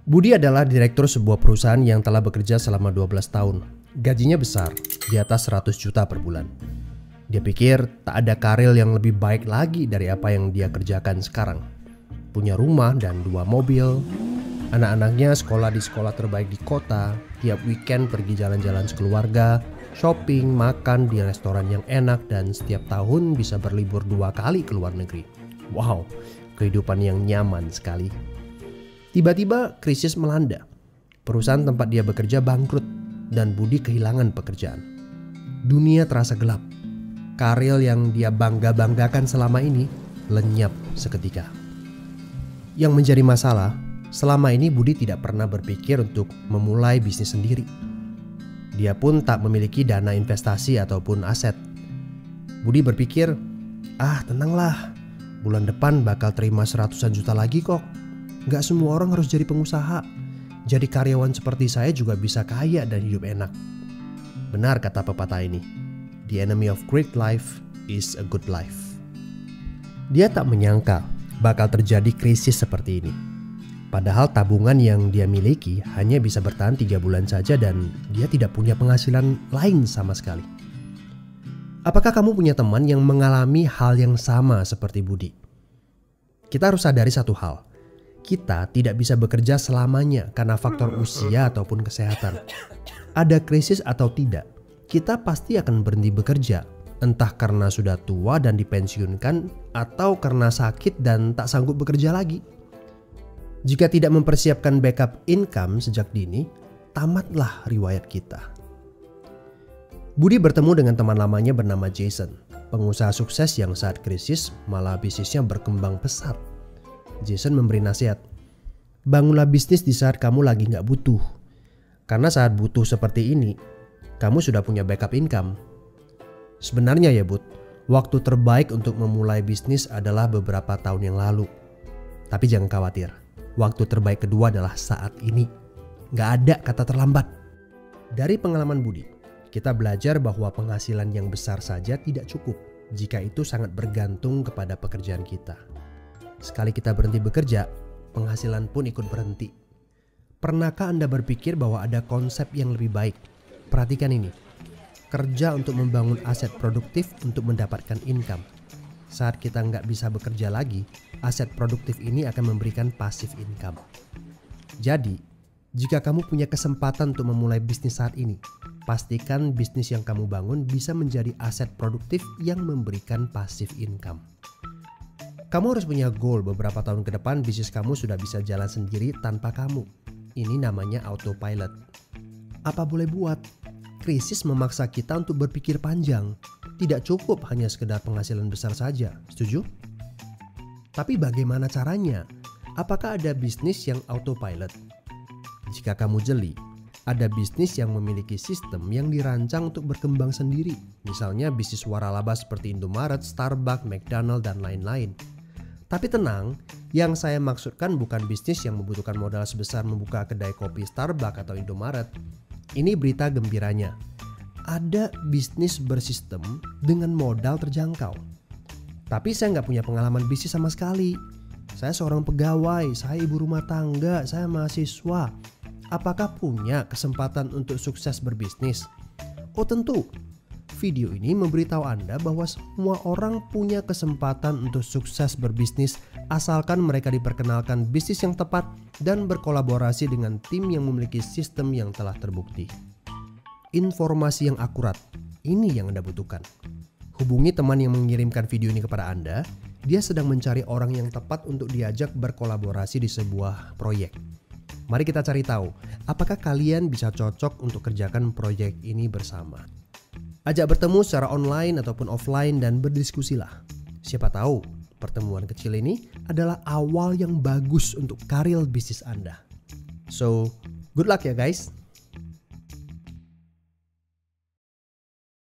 Budi adalah direktur sebuah perusahaan yang telah bekerja selama 12 tahun. Gajinya besar, di atas 100 juta per bulan. Dia pikir tak ada karir yang lebih baik lagi dari apa yang dia kerjakan sekarang. Punya rumah dan 2 mobil. Anak-anaknya sekolah di sekolah terbaik di kota. Tiap weekend pergi jalan-jalan sekeluarga, shopping, makan di restoran yang enak, dan setiap tahun bisa berlibur 2 kali ke luar negeri. Wow, kehidupan yang nyaman sekali. Tiba-tiba krisis melanda. Perusahaan tempat dia bekerja bangkrut dan Budi kehilangan pekerjaan. Dunia terasa gelap. Karir yang dia bangga-banggakan selama ini lenyap seketika. Yang menjadi masalah, selama ini Budi tidak pernah berpikir untuk memulai bisnis sendiri. Dia pun tak memiliki dana investasi ataupun aset. Budi berpikir, tenanglah, bulan depan bakal terima 100-an juta lagi kok. Gak semua orang harus jadi pengusaha. Jadi karyawan seperti saya juga bisa kaya dan hidup enak. Benar kata pepatah ini. The enemy of great life is a good life. Dia tak menyangka bakal terjadi krisis seperti ini. Padahal tabungan yang dia miliki hanya bisa bertahan 3 bulan saja dan dia tidak punya penghasilan lain sama sekali. Apakah kamu punya teman yang mengalami hal yang sama seperti Budi? Kita harus sadari satu hal. Kita tidak bisa bekerja selamanya karena faktor usia ataupun kesehatan. Ada krisis atau tidak, kita pasti akan berhenti bekerja. Entah karena sudah tua dan dipensiunkan, atau karena sakit dan tak sanggup bekerja lagi. Jika tidak mempersiapkan backup income sejak dini, tamatlah riwayat kita. Budi bertemu dengan teman lamanya bernama Jason, pengusaha sukses yang saat krisis malah bisnisnya berkembang pesat. Jason memberi nasihat, bangunlah bisnis di saat kamu lagi gak butuh. Karena saat butuh seperti ini, kamu sudah punya backup income. Sebenarnya ya Bud, waktu terbaik untuk memulai bisnis adalah beberapa tahun yang lalu. Tapi jangan khawatir, waktu terbaik kedua adalah saat ini. Gak ada kata terlambat. Dari pengalaman Budi, kita belajar bahwa penghasilan yang besar saja tidak cukup jika itu sangat bergantung kepada pekerjaan kita. Sekali kita berhenti bekerja, penghasilan pun ikut berhenti. Pernahkah Anda berpikir bahwa ada konsep yang lebih baik? Perhatikan ini. Kerja untuk membangun aset produktif untuk mendapatkan income. Saat kita nggak bisa bekerja lagi, aset produktif ini akan memberikan passive income. Jadi, jika kamu punya kesempatan untuk memulai bisnis saat ini, pastikan bisnis yang kamu bangun bisa menjadi aset produktif yang memberikan passive income. Kamu harus punya goal beberapa tahun ke depan bisnis kamu sudah bisa jalan sendiri tanpa kamu. Ini namanya autopilot. Apa boleh buat? Krisis memaksa kita untuk berpikir panjang. Tidak cukup hanya sekedar penghasilan besar saja. Setuju? Tapi bagaimana caranya? Apakah ada bisnis yang autopilot? Jika kamu jeli, ada bisnis yang memiliki sistem yang dirancang untuk berkembang sendiri. Misalnya bisnis waralaba seperti Indomaret, Starbucks, McDonald, dan lain-lain. Tapi tenang, yang saya maksudkan bukan bisnis yang membutuhkan modal sebesar membuka kedai kopi Starbucks atau Indomaret. Ini berita gembiranya. Ada bisnis bersistem dengan modal terjangkau. Tapi saya nggak punya pengalaman bisnis sama sekali. Saya seorang pegawai, saya ibu rumah tangga, saya mahasiswa. Apakah punya kesempatan untuk sukses berbisnis? Oh tentu. Video ini memberitahu Anda bahwa semua orang punya kesempatan untuk sukses berbisnis asalkan mereka diperkenalkan bisnis yang tepat dan berkolaborasi dengan tim yang memiliki sistem yang telah terbukti. Informasi yang akurat, ini yang Anda butuhkan. Hubungi teman yang mengirimkan video ini kepada Anda. Dia sedang mencari orang yang tepat untuk diajak berkolaborasi di sebuah proyek. Mari kita cari tahu, apakah kalian bisa cocok untuk kerjakan proyek ini bersama. Ajak bertemu secara online ataupun offline dan berdiskusilah. Siapa tahu pertemuan kecil ini adalah awal yang bagus untuk karir bisnis Anda. So, good luck ya guys.